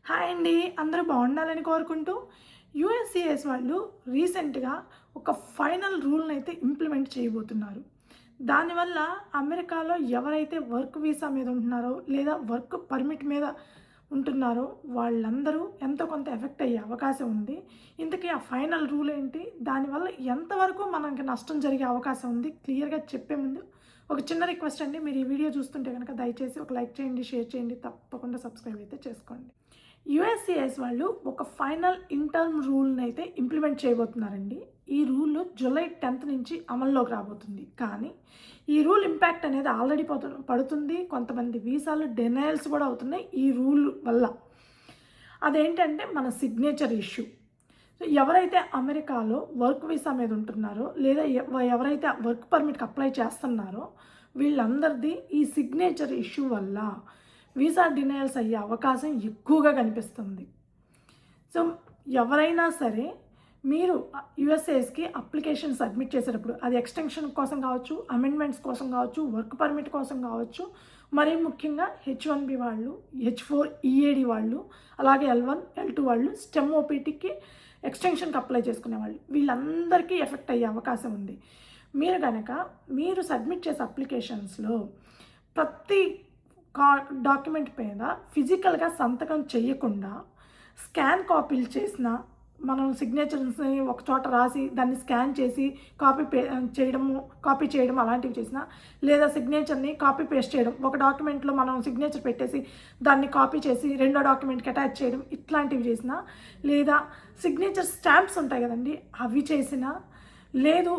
Hi అండి, అందరూ బాగుండాలని కోరుకుంటూ యుఎస్సిఎస్ వాళ్ళు రీసెంట్గా ఒక ఫైనల్ రూల్ని అయితే ఇంప్లిమెంట్ చేయబోతున్నారు. దానివల్ల అమెరికాలో ఎవరైతే వర్క్ వీసా మీద ఉంటున్నారో లేదా వర్క్ పర్మిట్ మీద ఉంటున్నారో వాళ్ళందరూ ఎంతో కొంత ఎఫెక్ట్ అయ్యే అవకాశం ఉంది. ఇంతకీ ఆ ఫైనల్ రూల్ ఏంటి, దానివల్ల ఎంతవరకు మనకి నష్టం జరిగే అవకాశం ఉంది క్లియర్గా చెప్పే ముందు ఒక చిన్న రిక్వెస్ట్ అండి. మీరు ఈ వీడియో చూస్తుంటే కనుక దయచేసి ఒక లైక్ చేయండి, షేర్ చేయండి, తప్పకుండా సబ్స్క్రైబ్ అయితే చేసుకోండి. యుఎస్సిఎస్ వాళ్ళు ఒక ఫైనల్ ఇంటర్మ్ రూల్ని అయితే ఇంప్లిమెంట్ చేయబోతున్నారండి. ఈ రూల్ జూలై 10th నుంచి అమల్లోకి రాబోతుంది. కానీ ఈ రూల్ ఇంపాక్ట్ అనేది ఆల్రెడీ పడుతుంది. కొంతమంది వీసాలు డినయల్స్ కూడా అవుతున్నాయి ఈ రూల్ వల్ల. అదేంటంటే మన సిగ్నేచర్ ఇష్యూ. సో ఎవరైతే అమెరికాలో వర్క్ వీసా మీద ఉంటున్నారో లేదా ఎవరైతే వర్క్ పర్మిట్కి అప్లై చేస్తున్నారో వీళ్ళందరిది ఈ సిగ్నేచర్ ఇష్యూ వల్ల వీసా డినయల్స్ అయ్యే అవకాశం ఎక్కువగా కనిపిస్తుంది. సో ఎవరైనా సరే మీరు యుఎస్ఏఎస్కి అప్లికేషన్ సబ్మిట్ చేసేటప్పుడు అది ఎక్స్టెన్షన్ కోసం కావచ్చు, అమెండ్మెంట్స్ కోసం కావచ్చు, వర్క్ పర్మిట్ కోసం కావచ్చు, మరీ ముఖ్యంగా H1B వాళ్ళు, H4 EAD వాళ్ళు, అలాగే L1 L2 వాళ్ళు, స్టెమ్ ఓపీటీకి ఎక్స్టెన్షన్కి అప్లై చేసుకునే వాళ్ళు వీళ్ళందరికీ ఎఫెక్ట్ అయ్యే అవకాశం ఉంది. మీరు సబ్మిట్ చేసే అప్లికేషన్స్లో ప్రతి డాక్యుమెంట్ పైన ఫిజికల్గా సంతకం చేయకుండా స్కాన్ కాపీలు చేసిన, మనం సిగ్నేచర్స్ని ఒక చోట రాసి దాన్ని స్కాన్ చేసి కాపీ చేయడం అలాంటివి చేసిన, లేదా సిగ్నేచర్ని కాపీ పేస్ట్ చేయడం, ఒక డాక్యుమెంట్లో మనం సిగ్నేచర్ పెట్టేసి దాన్ని కాపీ చేసి రెండో డాక్యుమెంట్కి అటాచ్ చేయడం, ఇట్లాంటివి చేసిన, లేదా సిగ్నేచర్ స్టాంప్స్ ఉంటాయి కదండి అవి చేసిన, లేదు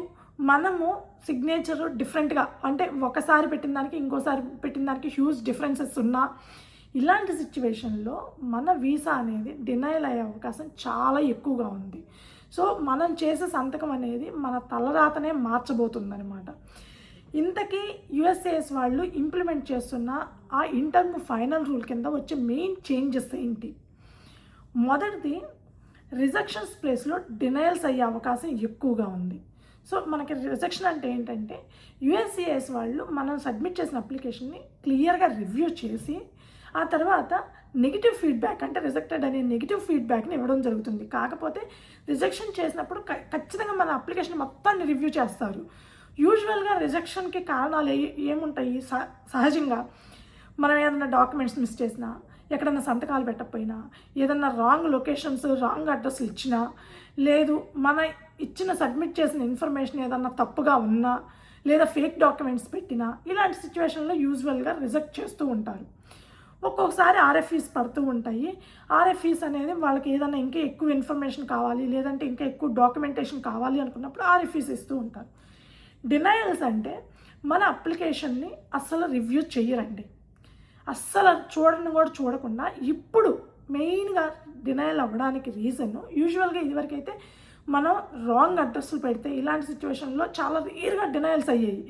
మనము సిగ్నేచర్ డిఫరెంట్గా అంటే ఒకసారి పెట్టిన దానికి ఇంకోసారి పెట్టిన దానికి హ్యూజ్ డిఫరెన్సెస్ ఉన్నా, ఇలాంటి సిచ్యువేషన్లో మన వీసా అనేది డినైల్ అయ్యే అవకాశం చాలా ఎక్కువగా ఉంది. సో మనం చేసే సంతకం అనేది మన తలరాతనే మార్చబోతుందన్నమాట. ఇంతకీ యుఎస్ఏఎస్ వాళ్ళు ఇంప్లిమెంట్ చేస్తున్న ఆ ఇంటర్మ్ ఫైనల్ రూల్ కింద వచ్చే మెయిన్ చేంజెస్ ఏంటి? మొదటిది, రిజెక్షన్స్ ప్లేస్లో డినయల్స్ అయ్యే అవకాశం ఎక్కువగా ఉంది. సో మనకి రిజెక్షన్ అంటే ఏంటంటే యుఎస్సిఎస్ వాళ్ళు మనం సబ్మిట్ చేసిన అప్లికేషన్ని క్లియర్గా రివ్యూ చేసి ఆ తర్వాత నెగిటివ్ ఫీడ్బ్యాక్ అంటే రిజెక్టెడ్ అనే నెగిటివ్ ఫీడ్బ్యాక్ని ఇవ్వడం జరుగుతుంది. కాకపోతే రిజెక్షన్ చేసినప్పుడు ఖచ్చితంగా మన అప్లికేషన్ మొత్తాన్ని రివ్యూ చేస్తారు. యూజువల్గా రిజెక్షన్కి కారణాలు ఏముంటాయి? సహజంగా మనం ఏదైనా డాక్యుమెంట్స్ మిస్ చేసినా, ఎక్కడన్నా సంతకాలు పెట్టకపోయినా, ఏదన్నా రాంగ్ లొకేషన్స్, రాంగ్ అడ్రస్లు ఇచ్చినా, లేదు మన ఇచ్చిన సబ్మిట్ చేసిన ఇన్ఫర్మేషన్ ఏదన్నా తప్పుగా ఉన్నా, లేదా ఫేక్ డాక్యుమెంట్స్ పెట్టినా, ఇలాంటి సిచ్యువేషన్లో యూజువల్గా రిజెక్ట్ చేస్తూ ఉంటారు. ఒక్కొక్కసారి ఆర్ఎఫ్ఈస్ పడుతూ ఉంటాయి. ఆర్ఎఫ్ఈస్ అనేది వాళ్ళకి ఏదైనా ఇంకా ఎక్కువ ఇన్ఫర్మేషన్ కావాలి, లేదంటే ఇంకా ఎక్కువ డాక్యుమెంటేషన్ కావాలి అనుకున్నప్పుడు ఆర్ఎఫ్ఈస్ ఇస్తూ ఉంటారు. డినయల్స్ అంటే మన అప్లికేషన్ని అస్సలు రివ్యూ చెయ్యరండి. అస్సలు చూడకుండా ఇప్పుడు మెయిన్గా డినయల్ అవ్వడానికి రీజన్ యూజువల్గా ఇదివరకైతే మనం రాంగ్ అడ్రస్లు పెడితే ఇలాంటి సిచ్యువేషన్లో చాలా రేర్గా డినయల్స్ అయ్యాయి.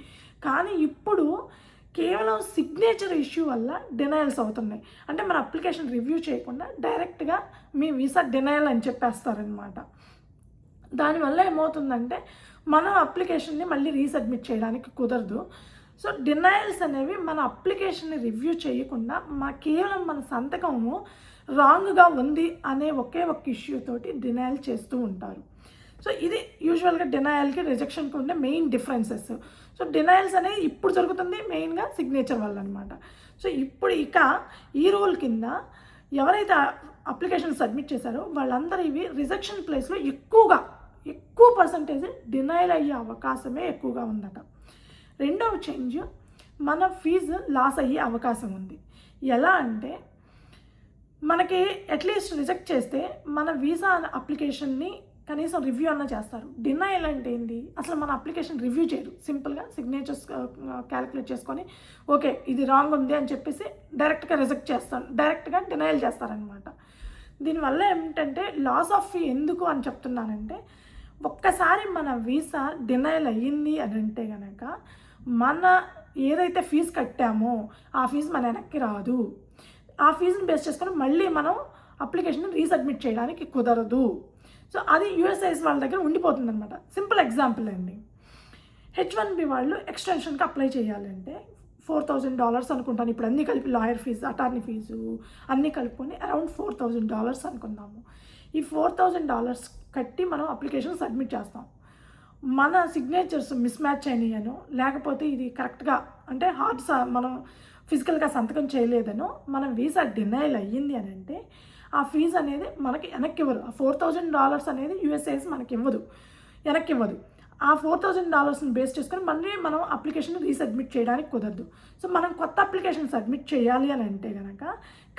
కానీ ఇప్పుడు కేవలం సిగ్నేచర్ ఇష్యూ వల్ల డినయల్స్ అవుతున్నాయి. అంటే మన అప్లికేషన్ రివ్యూ చేయకుండా డైరెక్ట్గా మీ వీసా డినయల్ అని చెప్పేస్తారనమాట. దానివల్ల ఏమవుతుందంటే మనం అప్లికేషన్ని మళ్ళీ రీసబ్మిట్ చేయడానికి కుదరదు. సో డినయల్స్ అనేవి మన అప్లికేషన్ని రివ్యూ చేయకుండా కేవలం మన సంతకము రాంగ్గా ఉంది అనే ఒకే ఒక ఇష్యూ తోటి డినయల్ చేస్తూ ఉంటారు. సో ఇది యూజువల్గా డినయల్కి రిజెక్షన్కి ఉండే మెయిన్ డిఫరెన్సెస్. సో డినయల్స్ అనేది ఇప్పుడు జరుగుతుంది మెయిన్గా సిగ్నేచర్ వల్ల అనమాట. సో ఇప్పుడు ఈ రూల్ కింద ఎవరైతే అప్లికేషన్ సబ్మిట్ చేశారో వాళ్ళందరూ ఇవి రిజెక్షన్ ప్లేస్లో ఎక్కువ పర్సంటేజ్ డినయల్ అయ్యే అవకాశమే ఎక్కువగా ఉందట. రెండవ చేంజ్, మన ఫీజు లాస్ అయ్యే అవకాశం ఉంది. ఎలా అంటే మనకి అట్లీస్ట్ రిజెక్ట్ చేస్తే మన వీసా అప్లికేషన్ని కనీసం రివ్యూ అన్న చేస్తారు. డినయల్ అంటే ఏంటి? అసలు మన అప్లికేషన్ రివ్యూ చేయరు. సింపుల్గా సిగ్నేచర్స్ క్యాలిక్యులేట్ చేసుకొని ఓకే ఇది రాంగ్ ఉంది అని చెప్పేసి డైరెక్ట్గా డినయల్ చేస్తారనమాట. దీనివల్ల ఏమిటంటే లాస్ ఆఫ్ ఫీ ఎందుకు అని చెప్తున్నానంటే, ఒక్కసారి మన వీసా డినయల్ అయ్యింది అని అంటే కనుక మన ఏదైతే ఫీజు కట్టామో ఆ ఫీజు మన వెనక్కి రాదు. ఆ ఫీజుని బేస్ చేసుకొని మళ్ళీ మనం అప్లికేషన్ రీసబ్మిట్ చేయడానికి కుదరదు. సో అది యుఎస్ఐఎస్ వాళ్ళ దగ్గర ఉండిపోతుంది అనమాట. సింపుల్ ఎగ్జాంపుల్ అండి, H1B వాళ్ళు ఎక్స్టెన్షన్కి అప్లై చేయాలంటే $4,000 అనుకుంటాను. ఇప్పుడు అన్నీ కలిపి లాయర్ ఫీజు, అటార్నీ ఫీజు అన్నీ కలుపుకొని అరౌండ్ $4,000 అనుకుందాము. ఈ $4,000 కట్టి మనం అప్లికేషన్ సబ్మిట్ చేస్తాం. మన సిగ్నేచర్స్ మిస్ మ్యాచ్ అయినాయనో, లేకపోతే ఇది కరెక్ట్గా అంటే మనం ఫిజికల్గా సంతకం చేయలేదనో, మన వీసా డినైల్ అయ్యింది అని అంటే ఆ ఫీజు అనేది మనకి వెనక్కి ఇవ్వరు. ఆ $4,000 అనేది యూఎస్ఏఎస్ మనకి వెనక్కి ఇవ్వదు. ఆ $4,000ని బేస్ చేసుకొని మళ్ళీ మనం అప్లికేషన్ రీసబ్మిట్ చేయడానికి కుదరదు. సో మనం కొత్త అప్లికేషన్ సబ్మిట్ చేయాలి అని అంటే కనుక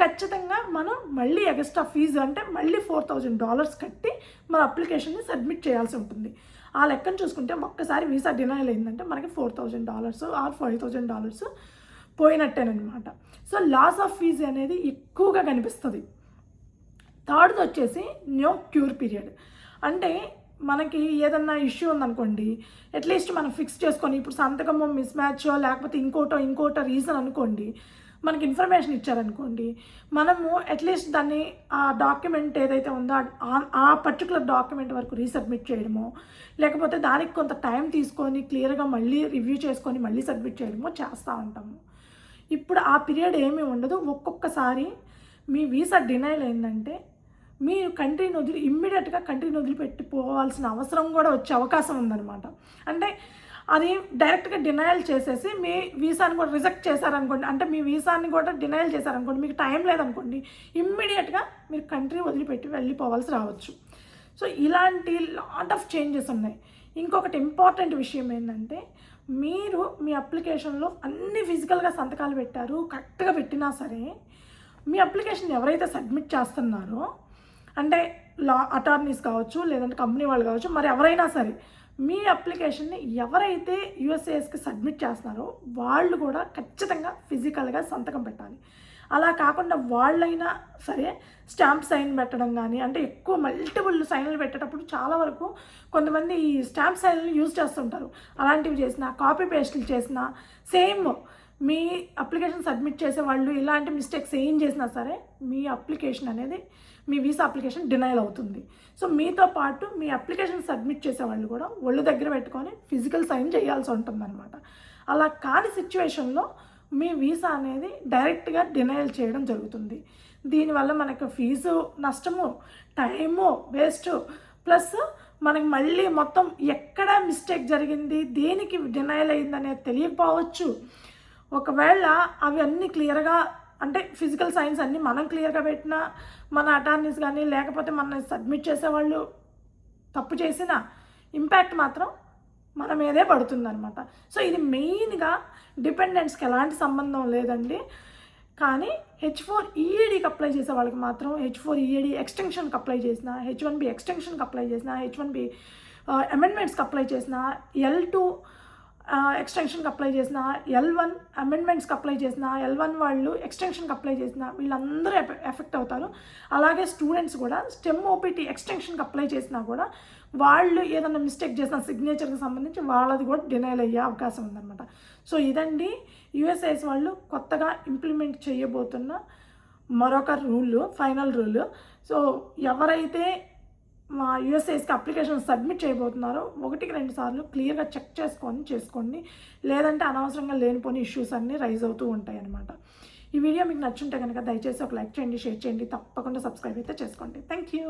ఖచ్చితంగా మనం మళ్ళీ ఎక్స్ట్రా ఫీజు అంటే మళ్ళీ $4,000 కట్టి మన అప్లికేషన్ని సబ్మిట్ చేయాల్సి ఉంటుంది. ఆ లెక్కను చూసుకుంటే ఒక్కసారి వీసా డినైల్ అయిందంటే మనకి $4,000 ఆర్ $5,000 పోయినట్టేనమాట. సో లాస్ ఆఫ్ ఫీజు అనేది ఎక్కువగా కనిపిస్తుంది. థర్డ్ది వచ్చేసి నో క్యూర్ పీరియడ్. అంటే మనకి ఏదన్నా ఇష్యూ ఉందనుకోండి, అట్లీస్ట్ మనం ఫిక్స్ చేసుకొని ఇప్పుడు సంతకము మిస్ మ్యాచో లేకపోతే ఇంకోటో రీజన్ అనుకోండి, మనకి ఇన్ఫర్మేషన్ ఇచ్చారనుకోండి, మనము అట్లీస్ట్ దాన్ని ఆ డాక్యుమెంట్ ఏదైతే ఉందో ఆ పర్టికులర్ డాక్యుమెంట్ వరకు రీసబ్మిట్ చేయడమో, లేకపోతే దానికి కొంత టైం తీసుకొని క్లియర్గా మళ్ళీ రివ్యూ చేసుకొని మళ్ళీ సబ్మిట్ చేయడమో చేస్తూ ఉంటాము. ఇప్పుడు ఆ పీరియడ్ ఏమీ ఉండదు. ఒక్కొక్కసారి మీ వీసా డినైల్ అయిందంటే మీరు ఇమ్మీడియట్గా కంట్రీని వదిలిపెట్టి పోవాల్సిన అవసరం కూడా వచ్చే అవకాశం ఉందన్నమాట. అంటే అది డైరెక్ట్గా డినైల్ చేసేసి మీ వీసాని కూడా రిజెక్ట్ చేశారనుకోండి, అంటే మీ వీసాని కూడా డినైల్ చేశారనుకోండి, మీకు టైం లేదనుకోండి, ఇమ్మీడియట్గా మీరు కంట్రీ వదిలిపెట్టి వెళ్ళిపోవాల్సి రావచ్చు. సో ఇలాంటి లాట్ ఆఫ్ చేంజెస్ ఉన్నాయి. ఇంకొకటి ఇంపార్టెంట్ విషయం ఏంటంటే, మీరు మీ అప్లికేషన్లో అన్ని ఫిజికల్గా సంతకాలు పెట్టారు, కరెక్ట్గా పెట్టినా సరే మీ అప్లికేషన్ ఎవరైతే సబ్మిట్ చేస్తున్నారో, అంటే అటార్నీస్ కావచ్చు, లేదంటే కంపెనీ వాళ్ళు కావచ్చు, మరి ఎవరైనా సరే మీ అప్లికేషన్ని ఎవరైతే యూఎస్ఏఎస్కి సబ్మిట్ చేస్తున్నారో వాళ్ళు కూడా ఖచ్చితంగా ఫిజికల్గా సంతకం పెట్టాలి. అలా కాకుండా వాళ్ళైనా సరే స్టాంప్ సైన్ పెట్టడం కానీ, అంటే ఎక్కువ మల్టిపుల్ సైన్లు పెట్టేటప్పుడు చాలా వరకు కొంతమంది ఈ స్టాంప్ సైన్లు యూజ్ చేస్తుంటారు. అలాంటివి చేసినా, కాపీ పేస్టులు చేసినా, సేమ్ మీ అప్లికేషన్ సబ్మిట్ చేసే వాళ్ళు ఇలాంటి మిస్టేక్స్ ఏం చేసినా సరే మీ అప్లికేషన్ అనేది, మీ వీసా అప్లికేషన్ డినైల్ అవుతుంది. సో మీతో పాటు మీ అప్లికేషన్ సబ్మిట్ చేసే వాళ్ళు కూడా ఒళ్ళు దగ్గర పెట్టుకొని ఫిజికల్ సైన్ చేయాల్సి ఉంటుందన్నమాట. అలా కాని సిచ్యువేషన్లో మీ వీసా అనేది డైరెక్ట్గా డినైల్ చేయడం జరుగుతుంది. దీనివల్ల మనకు ఫీజు నష్టము, టైము వేస్ట్, ప్లస్ మనకి మళ్ళీ మొత్తం ఎక్కడ మిస్టేక్ జరిగింది, దేనికి డినైల్ అయిందనేది తెలియకపోవచ్చు. ఒకవేళ అవి అన్నీ క్లియర్గా అంటే ఫిజికల్ సైన్స్ అన్నీ మనం క్లియర్గా పెట్టినా, మన అటార్నీస్ కానీ లేకపోతే మన సబ్మిట్ చేసేవాళ్ళు తప్పు చేసిన ఇంపాక్ట్ మాత్రం మన మీదే పడుతుందన్నమాట. సో ఇది మెయిన్గా డిపెండెంట్స్కి ఎలాంటి సంబంధం లేదండి. కానీ H4EADకి అప్లై చేసే వాళ్ళకి మాత్రం H4EAD ఎక్స్టెన్షన్కి అప్లై చేసిన, H1B ఎక్స్టెన్షన్కి అప్లై చేసిన, H1B అమెండ్మెంట్స్కి అప్లై చేసిన, L2 ఎక్స్టెన్షన్కి అప్లై చేసిన, L1 అమెండ్మెంట్స్కి అప్లై చేసిన, L1 వాళ్ళు ఎక్స్టెన్షన్కి అప్లై చేసిన వీళ్ళందరూ ఎఫెక్ట్ అవుతారు. అలాగే స్టూడెంట్స్ కూడా స్టెమ్ ఓపీటీ ఎక్స్టెన్షన్కి అప్లై చేసినా కూడా వాళ్ళు ఏదైనా మిస్టేక్ చేసిన సిగ్నేచర్కి సంబంధించి వాళ్ళది కూడా డినైల్ అయ్యే అవకాశం ఉందన్నమాట. సో ఇదండి యూఎస్ఏఎస్ వాళ్ళు కొత్తగా ఇంప్లిమెంట్ చేయబోతున్న మరొక ఫైనల్ రూల్. సో ఎవరైతే మా యూఎస్ఏఎస్కి అప్లికేషన్ సబ్మిట్ చేయబోతున్నారో 1-2 సార్లు క్లియర్గా చెక్ చేసుకోండి. లేదంటే అనవసరంగా లేనిపోని ఇష్యూస్ అన్నీ రైజ్ అవుతూ ఉంటాయి అన్నమాట. ఈ వీడియో మీకు నచ్చుంటే కనుక దయచేసి ఒక లైక్ చేయండి, షేర్ చేయండి, తప్పకుండా సబ్స్క్రైబ్ అయితే చేసుకోండి. Thank you.